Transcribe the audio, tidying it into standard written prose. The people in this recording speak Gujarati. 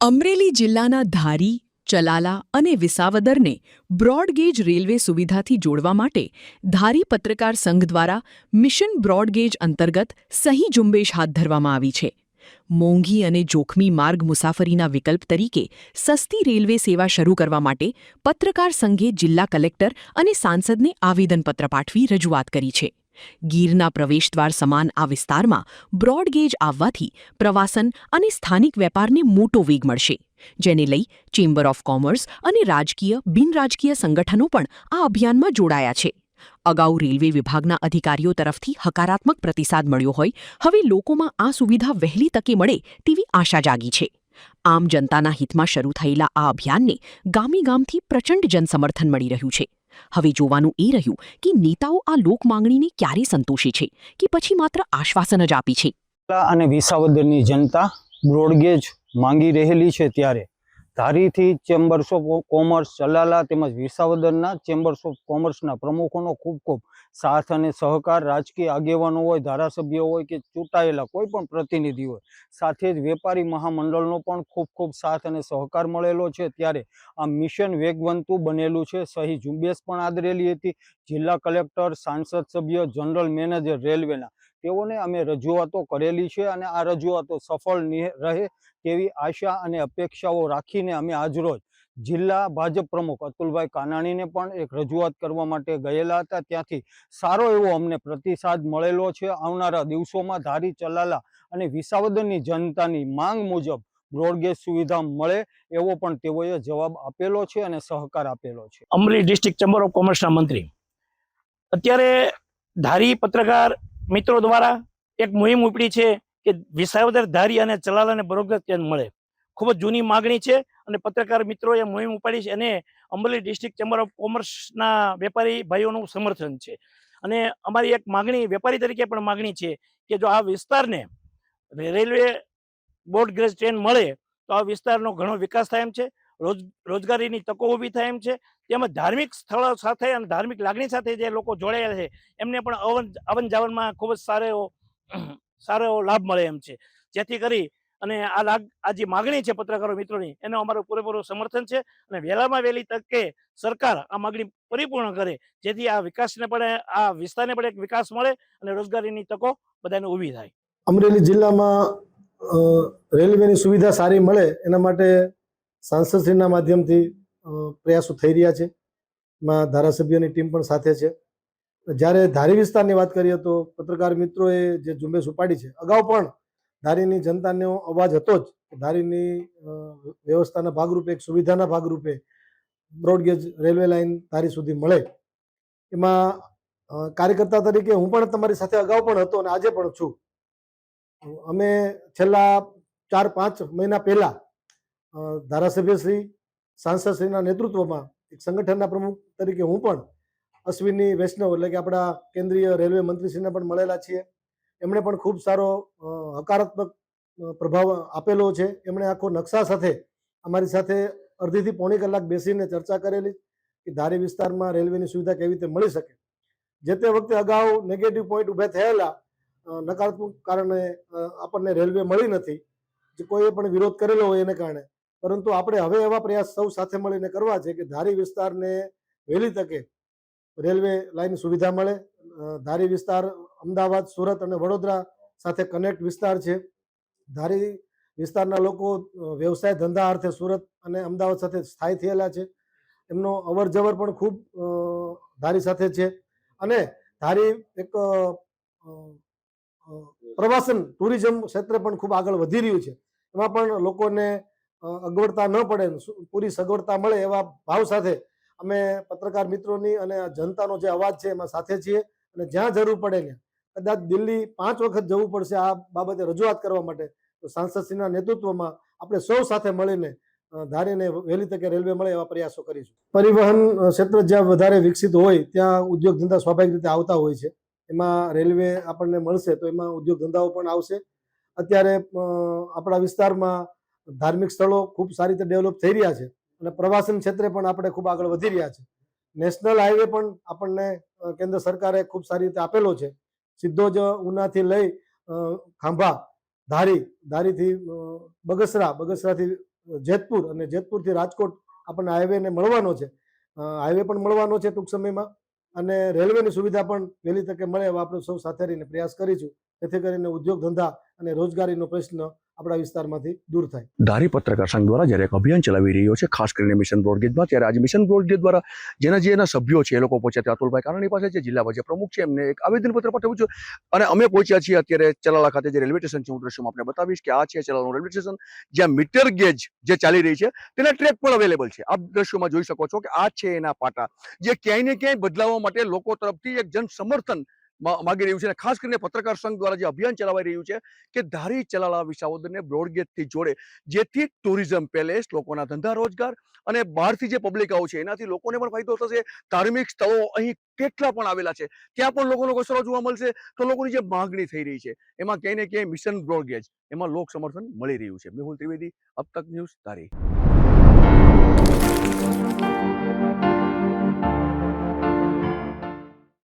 અમરેલી જિલ્લાના ધારી, ચલાલા અને વિસાવદરને બ્રોડગેજ રેલવે સુવિધાથી જોડવા માટે ધારી પત્રકાર સંઘ દ્વારા મિશન બ્રોડગેજ અંતર્ગત સહી ઝુંબેશ હાથ ધરવામાં આવી છે. મોંઘી અને જોખમી માર્ગ મુસાફરીના વિકલ્પ તરીકે સસ્તી રેલવે સેવા શરૂ કરવા માટે પત્રકાર સંઘે જિલ્લા કલેક્ટર અને સાંસદને આવેદનપત્ર પાઠવી રજૂઆત કરી છે. ગીરના પ્રવેશદ્વાર સમાન આ વિસ્તારમાં બ્રોડગેજ આવવાથી પ્રવાસન અને સ્થાનિક વેપારને મોટો વેગ મળશે, જેને લઈ ચેમ્બર ઓફ કોમર્સ અને રાજકીય બિનરાજકીય સંગઠનો પણ આ અભિયાનમાં જોડાયા છે. અગાઉ રેલવે વિભાગના અધિકારીઓ તરફથી હકારાત્મક પ્રતિસાદ મળ્યો હોય, હવે લોકોમાં આ સુવિધા વહેલી તકે મળે તેવી આશા જાગી છે. આમ જનતાના હિતમાં શરૂ થયેલા આ અભિયાનને ગામે ગામથી પ્રચંડ જનસમર્થન મળી રહ્યું છે. હવે જોવાનું એ રહ્યું કે નેતાઓ આ લોક માંગણીને ક્યારે સંતોષે છે કે પછી માત્ર આશ્વાસન જ આપી છે. અને વિસાવદરની જનતા બ્રોડગેજ માંગી રહેલી છે, ત્યારે ધારીથી ચેમ્બર્સ ઓફ કોમર્સ, ચલાલા તેમજ વિસાવદરના ચેમ્બર્સ ઓફ કોમર્સના પ્રમુખોનો ખૂબ ખૂબ સાથ અને સહકાર, રાજકીય આગેવાનો હોય, ધારાસભ્યો હોય કે ચૂંટાયેલા કોઈ પણ પ્રતિનિધિ હોય, સાથે જ વેપારી મહામંડળનો પણ ખૂબ ખૂબ સાથ અને સહકાર મળેલો છે. ત્યારે આ મિશન વેગવંતું બનેલું છે. સહી ઝુંબેશ પણ આદરેલી હતી. જિલ્લા કલેક્ટર, સાંસદ સભ્ય, જનરલ મેનેજર રેલવેના તેઓને અમે રજૂઆતો કરેલી છે અને આ રજૂઆતો સફળ રહે તેવી આશા અને અપેક્ષાઓ રાખીને અમે આજરોજ જિલ્લા ભાજપ પ્રમુખ અતુલભાઈ કાનાણીને પણ એક રજૂઆત કરવા માટે ગયેલા હતા. ત્યાંથી સારો એવો અમને પ્રતિસાદ મળેલો છે. આવનારા દિવસોમાં ધારી, ચલાલા અને વિસાવદરની જનતાની માંગ મુજબ બ્રોડગેજ સુવિધા મળે એવો પણ તેઓએ જવાબ આપેલો છે અને સહકાર આપેલો છે. અમરેલી ડિસ્ટ્રિક્ટ ચેમ્બર ઓફ કોમર્સના મંત્રી અત્યારે ધારી પત્રકાર મિત્રો દ્વારા એક મુહિમ ઉપડી છે કે વિસાવદર, ધારી અને ચલાલાને બ્રોડગેજ ટ્રેન મળે. ખૂબ જ જૂની માગણી છે અને પત્રકાર મિત્રોએ મુહિમ ઉપાડી છે અને અમરેલી ડિસ્ટ્રિક્ટ ચેમ્બર ઓફ કોમર્સના વેપારી ભાઈઓનું સમર્થન છે. અને અમારી એક માગણી વેપારી તરીકે પણ માગણી છે કે જો આ વિસ્તારને રેલવે બ્રોડગેજ ટ્રેન મળે તો આ વિસ્તારનો ઘણો વિકાસ થાય એમ છે, રોજગારીની તકો ઊભી થાય એમ છે. તેમજ ધાર્મિક સ્થળો સાથે અને ધાર્મિક લાગણી સાથે જે લોકો જોડાયેલા છે એમને પણ આવન જાવનમાં ખૂબ જ સારો એવો લાભ મળે એમ છે. જેથી કરી અને આ જે માગણી છે પત્રકારો મિત્રોની, એનો અમારું પૂરેપૂરું સમર્થન છે અને વહેલામાં વહેલી તકે સરકાર આ માગણી પરિપૂર્ણ કરે, જેથી આ વિકાસને પણ, આ વિસ્તારને પણ એક વિકાસ મળે અને રોજગારીની તકો બધાને ઊભી થાય. અમરેલી જિલ્લામાં રેલવેની સુવિધા સારી મળે એના માટે સાંસદશ્રીના માધ્યમથી પ્રયાસો થઈ રહ્યા છે. એમાં ધારાસભ્યોની ટીમ પણ સાથે છે. જ્યારે ધારી વિસ્તારની વાત કરીએ તો પત્રકાર મિત્રોએ જે ઝુંબેશ ઉપાડી છે, અગાઉ પણ ધારીની જનતાનો અવાજ હતો જ. ધારીની વ્યવસ્થાના ભાગરૂપે, એક સુવિધાના ભાગરૂપે બ્રોડગેજ રેલવે લાઇન ધારી સુધી મળે. એમાં કાર્યકર્તા તરીકે હું પણ તમારી સાથે અગાઉ પણ હતો અને આજે પણ છું. અમે છેલ્લા 4-5 મહિના પહેલા ધારાસભ્યશ્રી, સાંસદશ્રીના નેતૃત્વમાં એક સંગઠનના પ્રમુખ તરીકે હું પણ અશ્વિની વૈષ્ણવ એટલે કે આપણા કેન્દ્રીય રેલવે મંત્રીશ્રીને પણ મળેલા છીએ. એમણે પણ ખૂબ સારો હકારાત્મક પ્રભાવ આપેલો છે. એમણે આખો નકશા સાથે અમારી સાથે અડધીથી પોણી કલાક બેસીને ચર્ચા કરેલી કે ધારી વિસ્તારમાં રેલવેની સુવિધા કેવી રીતે મળી શકે. જે તે વખતે અગાઉ નેગેટિવ પોઈન્ટ ઊભા થયેલા, નકારાત્મક કારણે આપણને રેલવે મળી નથી, જે કોઈએ પણ વિરોધ કરેલો હોય એને કારણે. પરંતુ આપણે હવે એવા પ્રયાસ સૌ સાથે મળીને કરવા છે કે ધારી વિસ્તારને વહેલી તકે રેલવે લાઇન સુવિધા મળે. ધારી વિસ્તાર અમદાવાદ, સુરત અને વડોદરા સાથે કનેક્ટ વિસ્તાર છે. ધારી વિસ્તારના લોકો વ્યવસાય ધંધા અર્થે સુરત અને અમદાવાદ સાથે સ્થાયી થયેલા છે. એમનો અવર જવર પણ ખૂબ ધારી સાથે છે. અને ધારી એક પ્રવાસન ટુરિઝમ ક્ષેત્ર પણ ખૂબ આગળ વધી રહ્યું છે. એમાં પણ લોકોને અગવડતા ન પડે, પૂરી સગવડતા મળે એવા ભાવ સાથે અમે પત્રકાર મિત્રોની અને જનતાનો જે અવાજ છે એમાં સાથે છીએ. અને જ્યાં જરૂર પડે ને, કદાચ દિલ્હી 5 વખત જવું પડશે આ બાબતે રજૂઆત કરવા માટે, તો સાંસદશ્રીના નેતૃત્વમાં આપણે સૌ સાથે મળીને ધારીને વહેલી તકે રેલવે મળે એવા પ્રયાસો કરીશું. પરિવહન ક્ષેત્ર જ્યાં વધારે વિકસિત હોય ત્યાં ઉદ્યોગ ધંધા સ્વાભાવિક રીતે આવતા હોય છે. એમાં રેલવે આપણને મળશે તો એમાં ઉદ્યોગ ધંધાઓ પણ આવશે. અત્યારે આપણા વિસ્તારમાં ધાર્મિક સ્થળો ખૂબ સારી રીતે ડેવલપ થઈ રહ્યા છે અને પ્રવાસન ક્ષેત્રે પણ આપણે ખૂબ આગળ વધી રહ્યા છે. નેશનલ હાઈવે પણ આપણને કેન્દ્ર સરકારે ખૂબ સારી રીતે આપેલો છે. સીધો જ ઉનાથી લઈ ખાંભા, ધારીથી બગસરાથી જેતપુર અને જેતપુરથી રાજકોટ આપણને હાઈવેને મળવાનો છે. હાઈવે પણ મળવાનો છે ટૂંક સમયમાં, અને રેલવેની સુવિધા પણ વહેલી તકે મળે એવા આપણે સૌ સાથે રહીને પ્રયાસ કરીશું, જેથી કરીને ઉદ્યોગ ધંધા અને રોજગારીનો પ્રશ્ન આપણા વિસ્તારમાંથી દૂર થાય. ધારી પત્રકાર સંઘ દ્વારા જ્યારે એક અભિયાન ચલાવી રહ્યો છે, ખાસ કરીને મિશન બ્રોડગેજમાં, ત્યારે આજે મિશન બ્રોડગેજ દ્વારા જેના સભ્યો છે એ લોકો પહોંચ્યા હતા. અતુલભાઈ કાનાણી પાસે જે જિલ્લા ભાજપ પ્રમુખ છે, એમને એક આવેદનપત્ર પાઠવ્યું છે અને અમે પહોંચ્યા છીએ અત્યારે ચલાલા ખાતે, જે રેલવે સ્ટેશન છે. હું દ્રશ્યમાં આપણે બતાવીશ કે આ છે ચલાલાનું રેલવે સ્ટેશન, જ્યાં મીટર ગેજ જે ચાલી રહી છે તેના ટ્રેક પણ અવેલેબલ છે. આપ દ્રશ્યોમાં જોઈ શકો છો કે આ છે એના પાટા, જે ક્યાંય ને ક્યાંય બદલાવવા માટે લોકો તરફથી એક જન સમર્થન માગી રહ્યું છે. અને ખાસ કરીને પત્રકાર સંઘ દ્વારા જે અભિયાન ચલાવાઈ રહ્યું છે કે ધારી ચલાલા વિસાવદરને બ્રોડગેજથી જોડે, જેથી ટુરિઝમ પેલેસ, લોકોના ધંધા રોજગાર અને બહારથી જે પબ્લિક આવું છે એનાથી લોકોને પણ ફાયદો થશે. ધાર્મિક સ્થળો અહીં કેટલા પણ આવેલા છે, ત્યાં પણ લોકોનો ઘસારો જોવા મળશે. તો લોકોની જે માંગણી થઈ રહી છે એમાં ક્યાંય ને ક્યાંય મિશન બ્રોડગેજ એમાં લોક સમર્થન મળી રહ્યું છે. મેહુલ ત્રિવેદી, અબ તક ન્યૂઝ, ધારી.